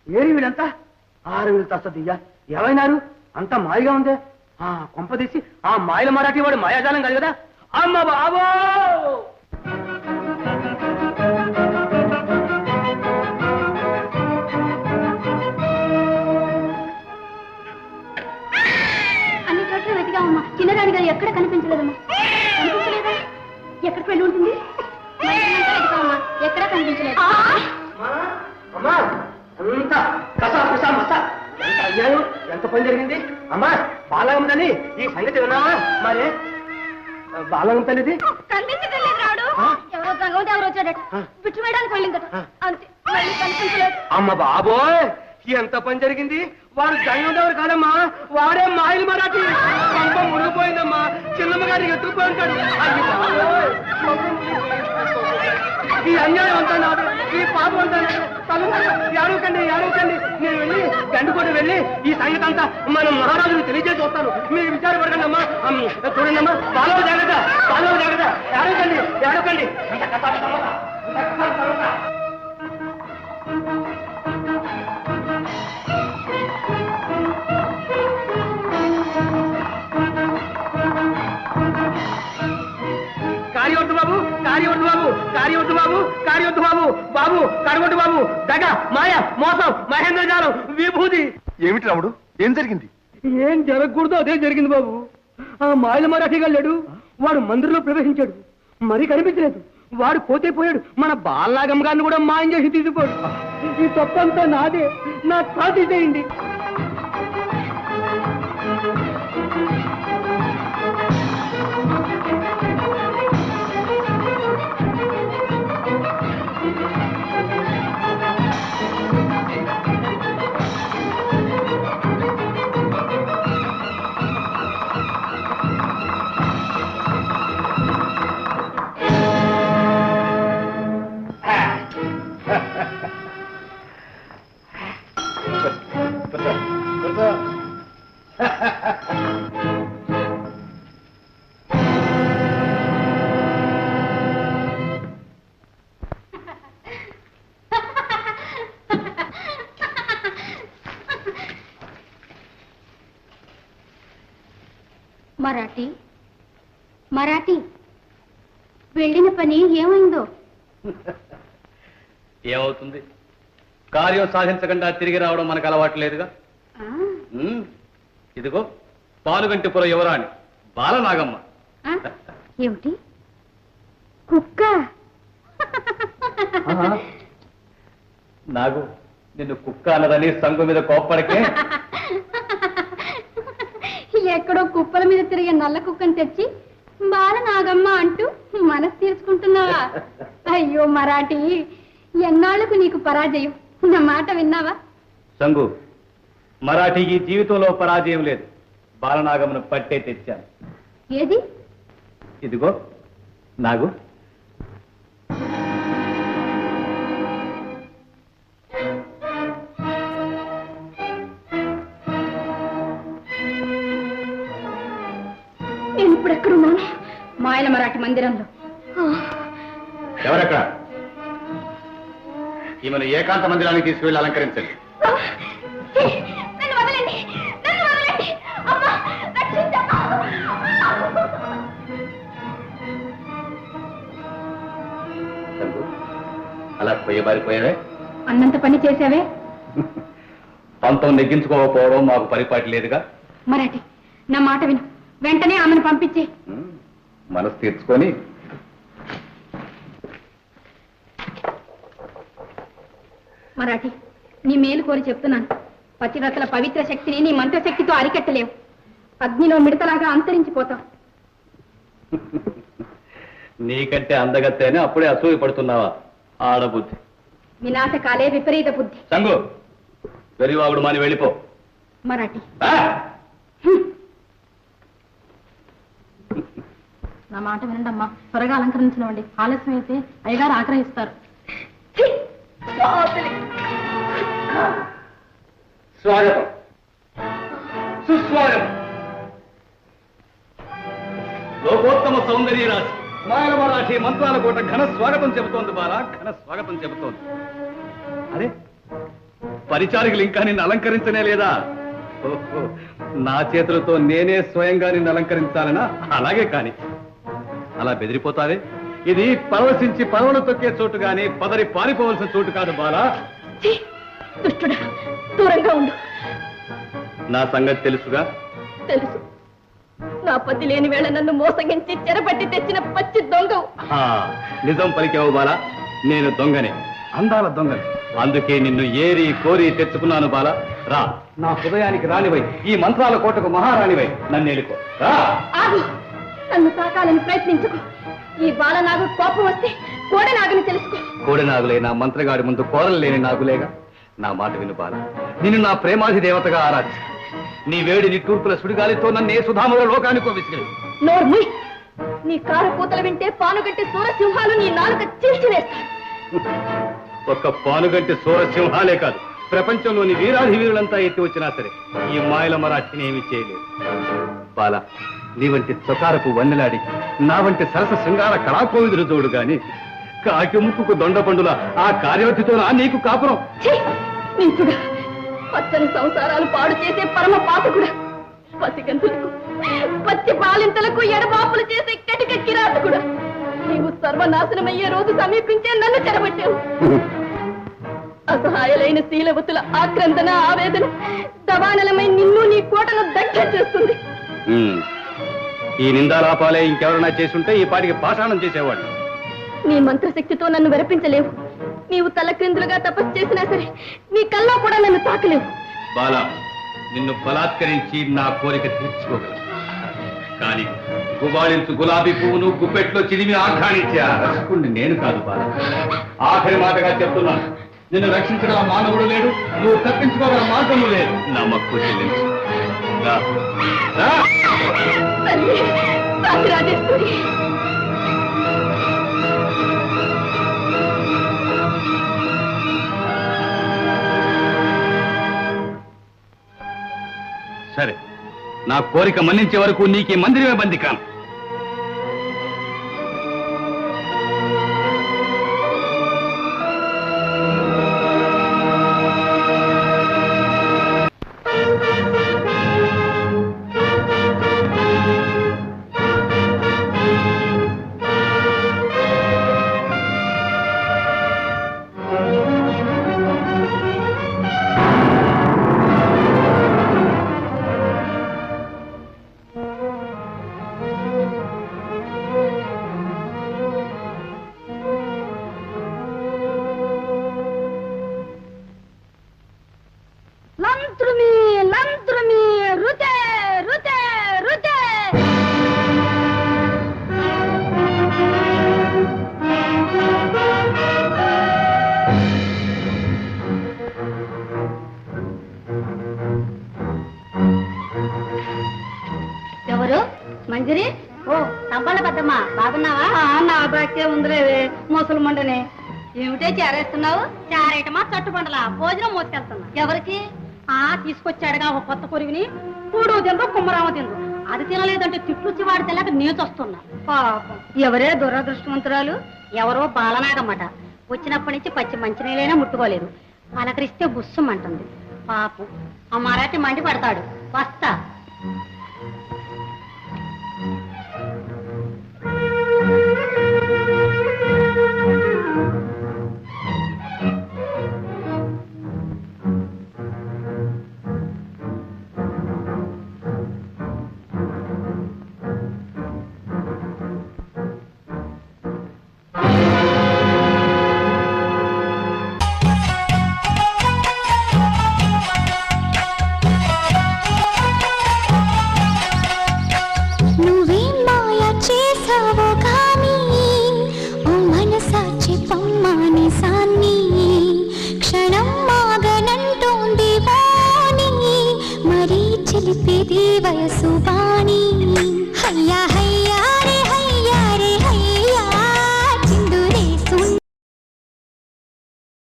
ఏరి వీళ్ళంతా 6,000 తస్తదియ్యా ఏమైనారు అంత మాయగా ఉందే కొంపదీసి ఆ మాయల మరాఠీ వాడు మాయాజాలం కాదు కదా అమ్మ బాబో అన్ని చోట్ల వెతికామమ్మా చిన్నరాణి గారు ఎక్కడ కనిపించలేదమ్మా కనిపించలేదా ఎక్కడికి వెళ్ళి ఉంటుంది వెతికామమ్మా ఎక్కడ కనిపించలేదు అమ్మా అంత కసా పిసా మసా ఎంత అయ్యాను ఎంత పని జరిగింది అమ్మా బాలగమ్మదని ఈ సంగతి విన్నావా మరే బాలగమ్మ తల్లిది కనిపించలేదు రాడు ఎవరో భగవంతు ఎవరు వచ్చాడట బిట్టు వేయడానికి వెళ్ళిందట అంతే మళ్ళీ కనిపించలేదు అమ్మ బాబోయ్ ఎంత పని జరిగింది వాడు జంగందవారు కాదమ్మా వాడే మాయలు మరాఠీ పంప మునిగిపోయిందమ్మా చిన్నమ్మ గారికి ఎత్తుకుపోయి ఉంటాడు ఈ అన్యాయం అంతా నాదు ఈ పాపం అంతా ఏడవకండి నేను వెళ్ళి గండుకోట వెళ్ళి ఈ సంగతి అంతా మన మహారాజును తెలియజేసి వస్తాను మీరు విచారపడకండి అమ్మా చూడండి అమ్మా బాలవ జాగ్రత్త ఏడవకండి కార్యవద్దు బాబు కడగొట్టు బాబు దగ మాయ మోసం మహేంద్రజాలం విభూతి ఏమిటి రాముడు ఏం జరిగింది ఏం జరగకూడదు అదే జరిగింది బాబు ఆ మాయల మరాఠీ గల్లాడు వాడు మందిరంలో ప్రవేశించాడు మరీ కనిపించలేదు వాడు పోతే పోయాడు మన బాలనాగమ్మ గారిని కూడా మాయం చేసి తీసుకుపోయాడు ఈ తప్పంతా నాదే నా తాతి చేయండి మరాఠీ వెళ్ళిన పని ఏమైందో ఏమవుతుంది కార్యం సాధించకుండా తిరిగి రావడం మనకు అలవాటు లేదుగా ఇదిగో పాలుగంటిపుర యువరాణి బాలనాగమ్మ ఏమిటి కుక్క నాగు నిన్ను కుక్క అన్నదని సంగు మీద కోప్పడికే ఎక్కడో కుప్పల మీద తిరిగే నల్ల కుక్కని తెచ్చి బాలనాగమ్మ అంటూ మనసు తీర్చుకుంటున్నావా అయ్యో మరాఠీ ఎన్నాళ్లకు నీకు పరాజయం నా మాట విన్నావా సంగు మరాఠీకి జీవితంలో పరాజయం లేదు బాలనాగమ్మను పట్టే తెచ్చాను ఏది ఇదిగో నాగు నేను ఇప్పుడు ఎక్కడున్నాను మాయల మరాఠీ మందిరంలో ఎవరెక్కడ ఈమెను ఏకాంత మందిరానికి తీసుకువెళ్ళి అలంకరించండి అలా పోయేబారిపోయావే అన్నంత పని చేసావే పంతం నెగ్గించుకోకపోవడం మాకు పరిపాటి లేదుగా మరాఠీ నా మాట విను వెంటనే ఆమెను పంపించే మనసు తీర్చుకొని మరాఠీ నీ మేలు కోరి చెప్తున్నాను పతివ్రతల పవిత్ర శక్తిని నీ మంత్రశక్తితో అరికట్టలేవు అగ్నిలో మిడతలాగా అంతరించిపోతావు నీకంటే అందగత్తేనే అప్పుడే అసూయ పడుతున్నావా ఆడబుద్ధి వినాశకాలే విపరీత బుద్ధి సంగు వెరివాగుడు మాని వెళ్ళిపో మరాఠీ నా మాట వినండమ్మా త్వరగా అలంకరించనివ్వండి ఆలస్యం అయితే అయ్యగారు ఆగ్రహిస్తారు స్వాగతం సుస్వాగతం లోకోత్తమ సౌందర్య రాశి మాయల మరాఠీ మంత్రాల కోట ఘన స్వాగతం చెబుతోంది బాల ఘన స్వాగతం చెబుతోంది అరే పరిచారికలు ఇంకా నిన్ను అలంకరించనే లేదా? ఓహో, నా చేతులతో నేనే స్వయంగా నిన్ను అలంకరించాలనా? అలాగే కాని అలా బెదిరిపోతావే. ఇది పరవశించి పరవను తొక్కే చోటు గాని పదరి పారిపోవలసిన చోటు కాదు బాలా. ఛీ, దుష్టుడా, దూరంగా ఉండు. నా సంగతి తెలుసుగా. తెలుసు, నా పతి లేని వేళ నన్ను మోసగించి చెరపట్టి తెచ్చిన పచ్చి దొంగవు. ఆ, నిజం పలికావు బాలా. నేను దొంగనే, అందాల దొంగని. అందుకే నిన్ను ఏరి కోరి తెచ్చుకున్నాను బాలా. రా, నా హృదయానికి రానివై, ఈ మంత్రాల కోటకు మహారాణివై నన్ను ఎలుకో. రా. ఆగు, నన్ను తాకాలని ప్రయత్నించుకో. ఈ బాలనాగు కోపం వస్తే కోడనాగుని తెలుసుకో. కోడెనాగులే నా మంత్రగాడి ముందు కోరలు లేని నాగులేగా. నా మాట విను బాల, నిన్ను నా ప్రేమాది దేవతగా ఆరాధించు. నీ వేడి నిట్టూర్పుల సుడిగాలితో నన్ను ఏ సుధాముల లోకానికో విసిరి. నోర్ముయ్, నీ కారు కూతలు వింటే పానుగంటి సూరసింహాలు నీ నాలుక చీల్చివేస్తాడు. ఒక్క పానుగంటి సూరసింహాలే కాదు, ప్రపంచంలోని వీరాధి వీరులంతా ఎత్తి వచ్చినా సరే ఈ మాయల మరాఠిని ఏమీ చేయలేదు. బాల, నీ వంటి చొకారపు వన్నెలాడి నా వంటి సరస శృంగార కళాకోవిదులు చూడు గాని కాకి ముక్కుకు దొండపండుల ఆ కార్యవతితో నీకు కాపురం. నీచుడా, పచ్చని సంసారాలు పాడు చేసే పరమ పాతకుడా, పసిగంతులకు పచ్చి బాలింతలకు ఎడబాపులు చేసే కటిక కిరాతకుడా, నీవు సర్వనాశనమయ్యే రోజు సమీపించే నన్ను చెరబట్టావు. అసహాయలైన శీలవతుల ఆక్రందన ఆవేదన దవానలమై నిన్ను నీ కోటను దగ్గర చేస్తుంది. ఈ నిందాలాపాలే ఇంకెవరైనా చేసుంటే ఈ పాటికి పాషాణం చేసేవాడు. నీ మంత్రశక్తితో నన్ను వెరపించలేవు. నీవు తలక్రిందులుగా తపస్సు చేసినా సరే నీ కల్లో కూడా నన్ను తాకలేవు. బాలా, నిన్ను బలాత్కరించి నా కోరిక తీర్చుకోగలను. కానీ గుబాళించు గులాబీ పువ్వును గుప్పెట్లో చిదిమి ఆఘ్రానించే ఆ రక్షకుణ్ణి నేను కాదు బాల. ఆఖరి మాటగా చెప్తున్నాను, నిన్ను రక్షించగల మానవుడు లేడు, నువ్వు తప్పించుకోగల మార్గము లేదు. నా మక్కువ చెల్లించు. తల్లి, రాజేశ్వరి, సరే, నా కోరిక మన్నించే వరకు నీకే మందిరమే బంది కాను. లంత్రుమి లంత్రుమి రుతే రుతే రుతే. ఎవరు? మంజరి? ఓ, సంబాళ పెద్దమ్మ, బాగున్నావా? నా బాకే ఉందిలేవే, ముసలిమండనే. ఏమిటే చేరేస్తున్నావు? చారేటమా చట్టుబండలా భోజనం మోసుకెళ్తున్నా. ఎవరికి? తీసుకొచ్చాడుగా ఒక కొత్త కొరివిని. కూడు తిందో కుమ్మరామ తిందో. అది తినలేదంటే తిట్లుచ్చి వాడి తెల్లక నేచొస్తున్నా. పాపం, ఎవరే దురదృష్టవంతురాలు? ఎవరో బాలనాగమ్మట. వచ్చినప్పటి నుంచి పచ్చి మంచినీళ్ళైనా ముట్టుకోలేదు. పలకరిస్తే బుస్సుమంటుంది. పాపం, ఆ మరాఠీ మండి పడతాడు. వస్తా. వయసు